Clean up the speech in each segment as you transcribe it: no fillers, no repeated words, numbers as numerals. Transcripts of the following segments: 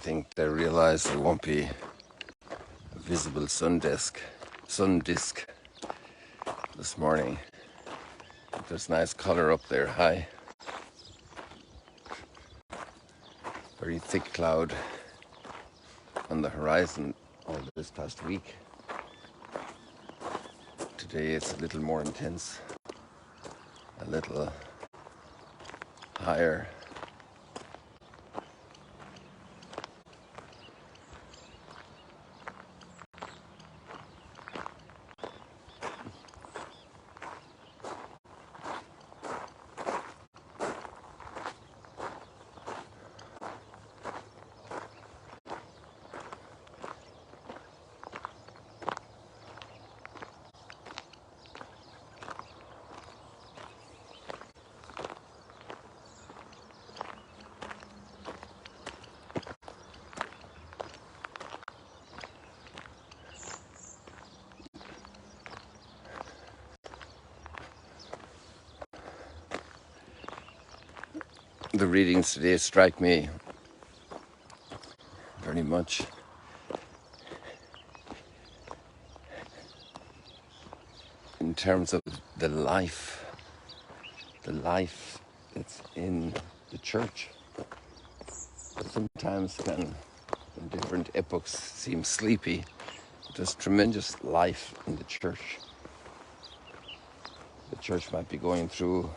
think they realize there won't be a visible sun disk this morning. There's nice color up there high. Very thick cloud on the horizon all this past week. Today it's a little more intense, a little higher. The readings today strike me very much in terms of the life that's in the church. But sometimes can, in different epochs, seem sleepy. There's tremendous life in the church. The church might be going through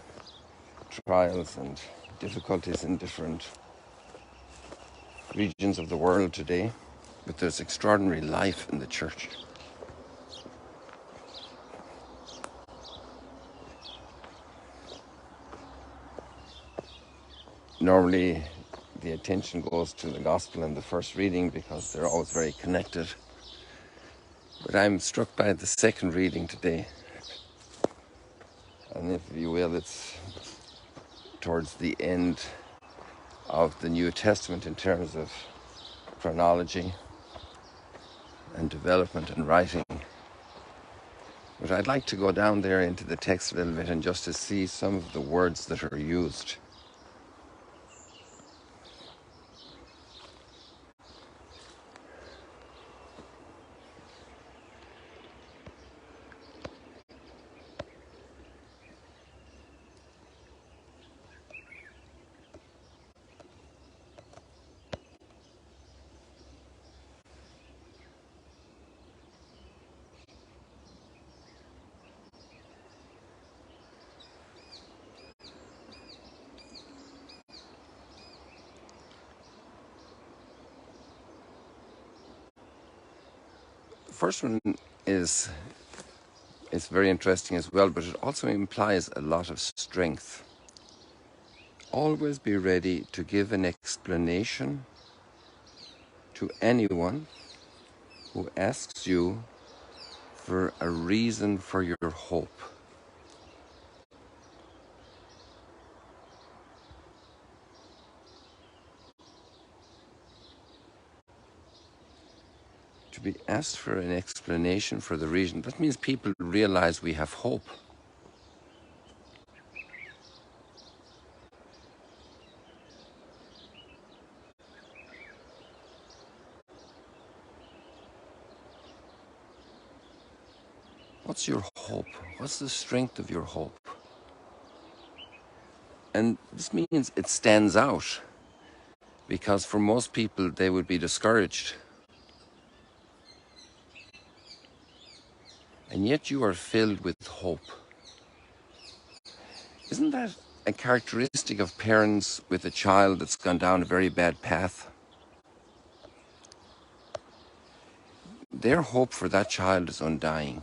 trials and difficulties in different regions of the world today, but there's extraordinary life in the church. Normally, the attention goes to the gospel and the first reading because they're always very connected. But I'm struck by the second reading today. And if you will, it's towards the end of the New Testament in terms of chronology and development and writing. But I'd like to go down there into the text a little bit and just to see some of the words that are used. The first one is very interesting as well, but it also implies a lot of strength. Always be ready to give an explanation to anyone who asks you for a reason for your hope. To be asked for an explanation for the reason, that means people realize we have hope. What's your hope? What's the strength of your hope? And this means it stands out, because for most people they would be discouraged. And yet you are filled with hope. Isn't that a characteristic of parents with a child that's gone down a very bad path? Their hope for that child is undying.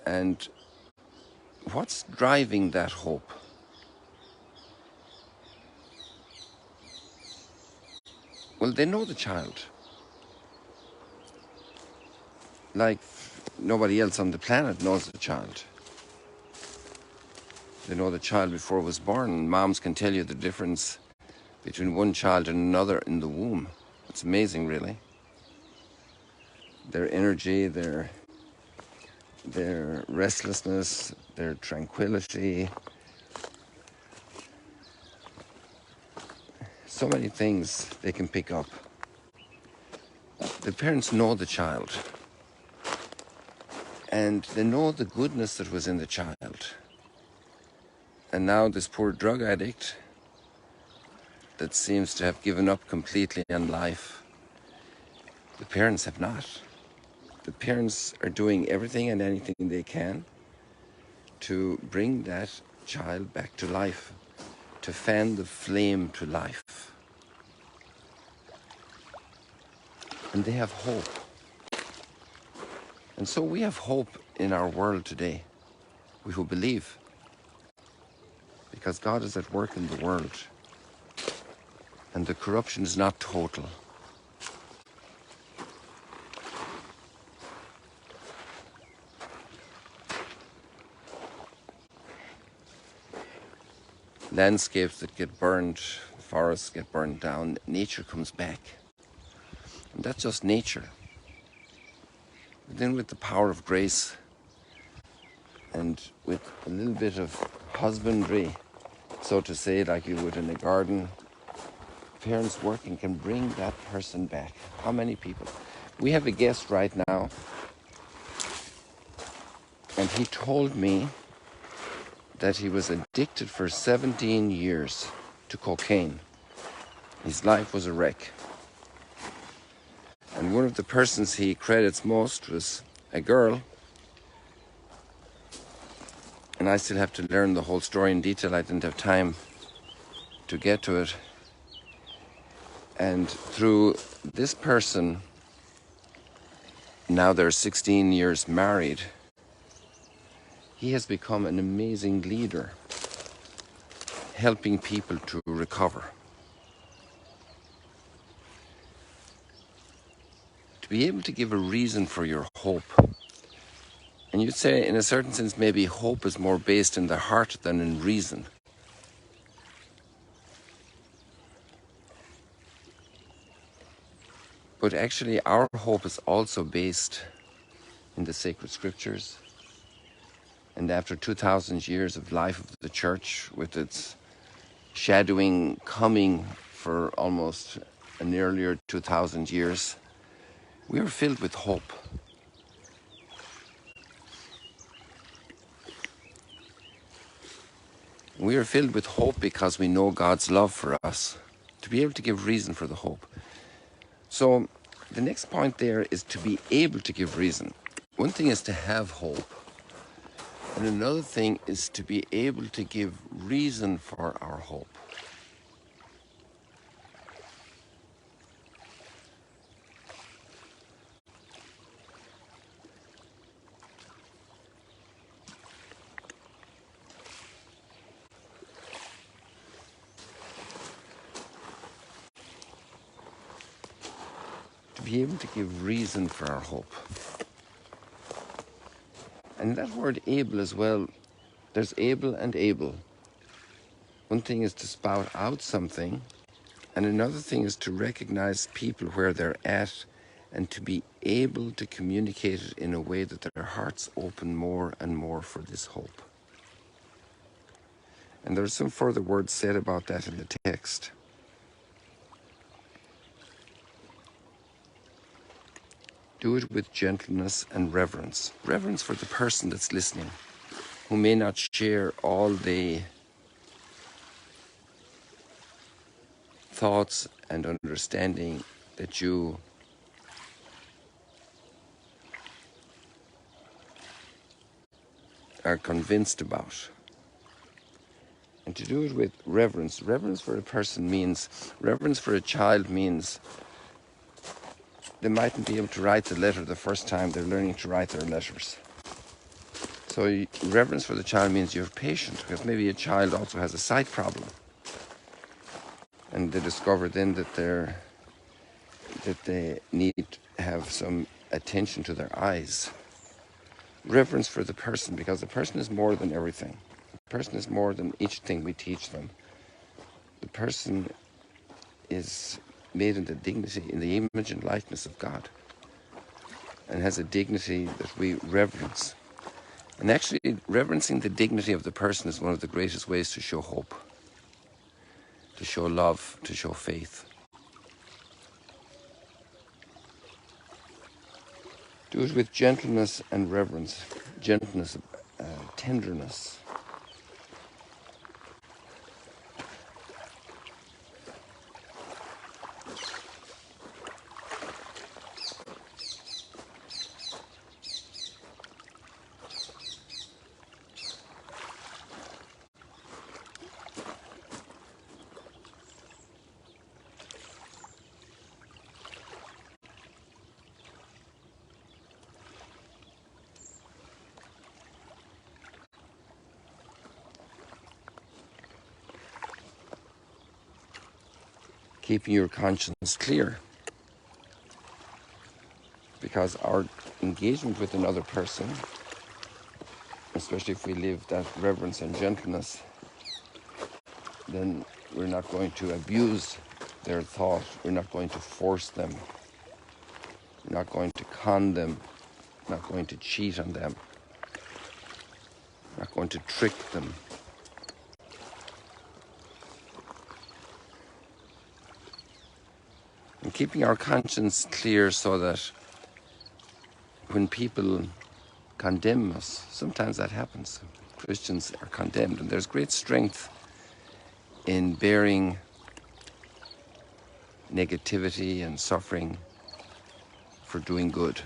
And what's driving that hope? Well, they know the child like nobody else on the planet knows the child. They know the child before it was born. Moms can tell you the difference between one child and another in the womb. It's amazing, really. Their energy, their restlessness, their tranquility. so many things they can pick up. The parents know the child, and they know the goodness that was in the child. And now this poor drug addict that seems to have given up completely on life, the parents have not. The parents are doing everything and anything they can to bring that child back to life, to fan the flame to life. And they have hope. And so we have hope in our world today, we who believe, because God is at work in the world, and the corruption is not total. Landscapes that get burned, forests get burned down, nature comes back. And that's just nature. But then with the power of grace and with a little bit of husbandry, so to say, like you would in a garden, parents working can bring that person back. How many people? We have a guest right now, and he told me that he was addicted for 17 years to cocaine. His life was a wreck. And one of the persons he credits most was a girl. And I still have to learn the whole story in detail. I didn't have time to get to it. And through this person, now they're 16 years married, he has become an amazing leader, helping people to recover. To be able to give a reason for your hope. And you'd say, in a certain sense, maybe hope is more based in the heart than in reason. But actually, our hope is also based in the sacred scriptures. And after 2,000 years of life of the church, with its shadowing coming for almost an earlier 2,000 years, we are filled with hope. We are filled with hope because we know God's love for us, to be able to give reason for the hope. So the next point there is to be able to give reason. One thing is to have hope, and another thing is to be able to give reason for our hope. To be able to give reason for our hope. And that word able as well, there's able and able. One thing is to spout out something, and another thing is to recognize people where they're at and to be able to communicate it in a way that their hearts open more and more for this hope. And there's some further words said about that in the text. Do it with gentleness and reverence. Reverence for the person that's listening, who may not share all the thoughts and understanding that you are convinced about. And to do it with reverence. Reverence for a person means, reverence for a child means they mightn't be able to write the letter the first time they're learning to write their letters. So reverence for the child means you're patient, because maybe a child also has a sight problem. And they discover then that they need to have some attention to their eyes. Reverence for the person, because the person is more than everything. The person is more than each thing we teach them. The person is made in the dignity, in the image and likeness of God, and has a dignity that we reverence. And actually, reverencing the dignity of the person is one of the greatest ways to show hope. to show love, to show faith. Do it with gentleness and reverence, gentleness, tenderness. Keeping your conscience clear, because our engagement with another person, especially if we live that reverence and gentleness, then we're not going to abuse their thought, we're not going to force them, we're not going to con them, not going to cheat on them, not going to trick them. And keeping our conscience clear so that when people condemn us, sometimes that happens. Christians are condemned, and there's great strength in bearing negativity and suffering for doing good.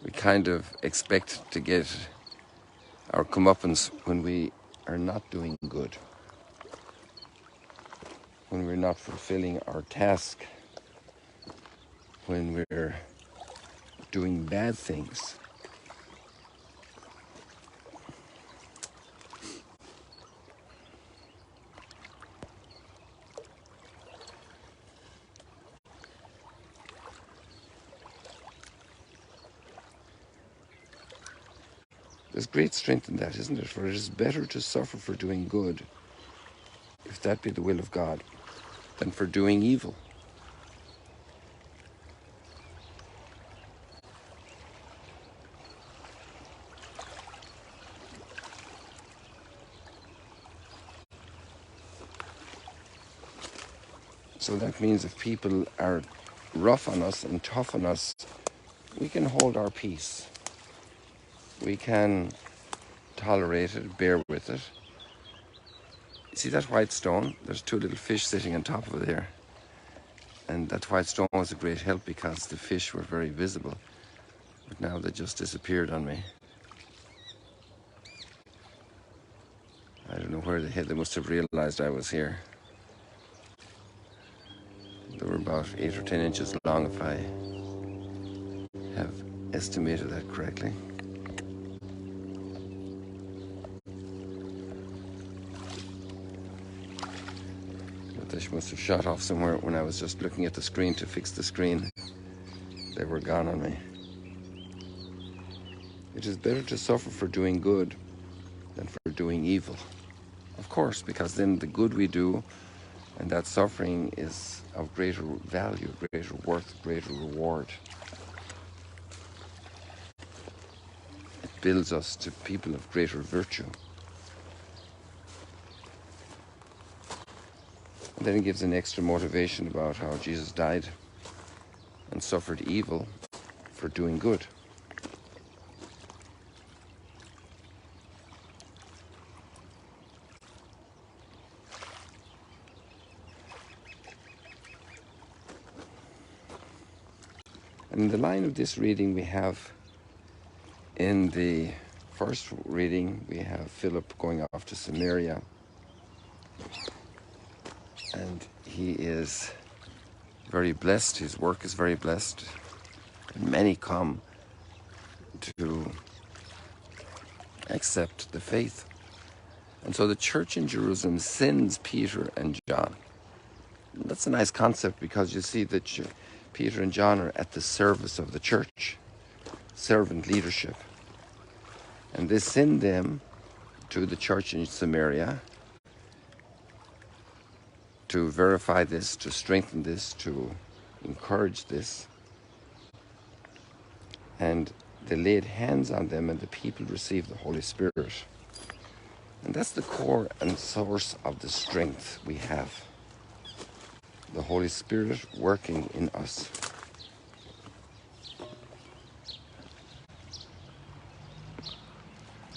We kind of expect to get our comeuppance when we are not doing good, when we're not fulfilling our task, when we're doing bad things. There's great strength in that, isn't it? For it is better to suffer for doing good, if that be the will of God, than for doing evil. So that means if people are rough on us and tough on us, we can hold our peace. We can tolerate it, bear with it. See that white stone? There's two little fish sitting on top of it there. And that white stone was a great help because the fish were very visible. But now they just disappeared on me. I don't know where they hid. They must have realized I was here. They were about 8 or 10 inches long, if I have estimated that correctly. But they must have shot off somewhere when I was just looking at the screen to fix the screen. They were gone on me. It is better to suffer for doing good than for doing evil. Of course, because then the good we do and that suffering is of greater value, greater worth, greater reward. It builds us to people of greater virtue. And then it gives an extra motivation about how Jesus died and suffered evil for doing good. And in the line of this reading, we have, in the first reading, we have Philip going off to Samaria. And he is very blessed. His work is very blessed. And many come to accept the faith. And so the church in Jerusalem sends Peter and John. That's a nice concept because you see that Peter and John are at the service of the church, servant leadership. And they send them to the church in Samaria to verify this, to strengthen this, to encourage this. And they laid hands on them and the people received the Holy Spirit. And that's the core and source of the strength we have. The Holy Spirit working in us.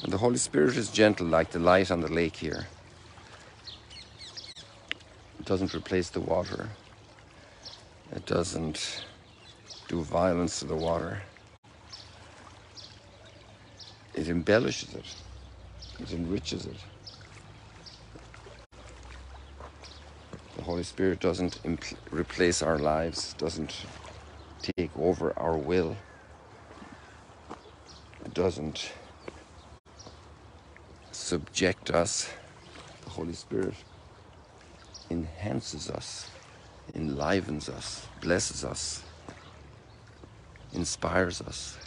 And the Holy Spirit is gentle like the light on the lake here. It doesn't replace the water. It doesn't do violence to the water. It embellishes it. It enriches it. The Holy Spirit doesn't replace our lives, doesn't take over our will. It doesn't subject us. The Holy Spirit enhances us, enlivens us, blesses us, inspires us,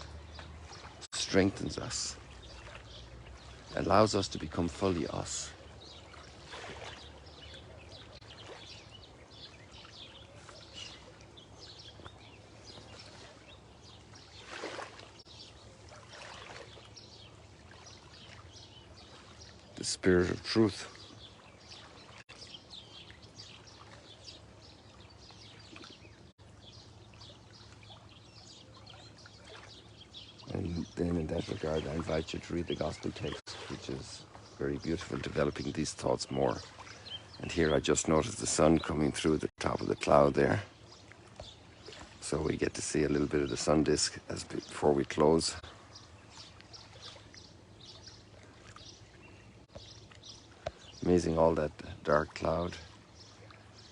strengthens us, allows us to become fully us. The Spirit of truth. And then in that regard, I invite you to read the Gospel text, which is very beautiful, developing these thoughts more. And here I just noticed the sun coming through the top of the cloud there. So we get to see a little bit of the sun disk before we close. Amazing, all that dark cloud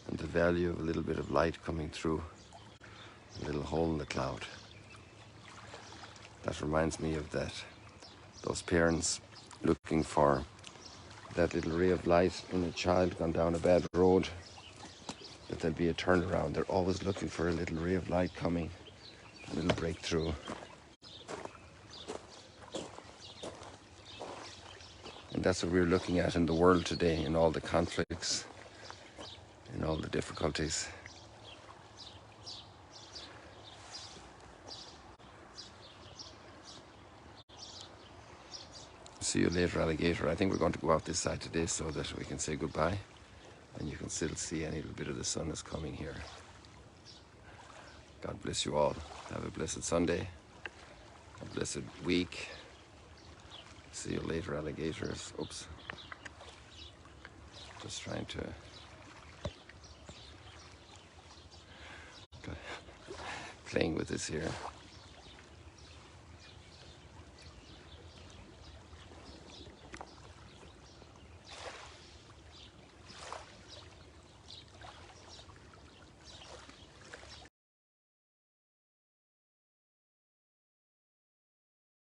and the value of a little bit of light coming through a little hole in the cloud. That reminds me of those parents looking for that little ray of light in a child gone down a bad road, that there'll be a turnaround. They're always looking for a little ray of light coming, a little breakthrough. And that's what we're looking at in the world today, in all the conflicts, in all the difficulties. See you later, alligator. I think we're going to go out this side today so that we can say goodbye. And you can still see any little bit of the sun is coming here. God bless you all. Have a blessed Sunday, a blessed week. See you later, alligators. Oops. Just trying to... playing with this here.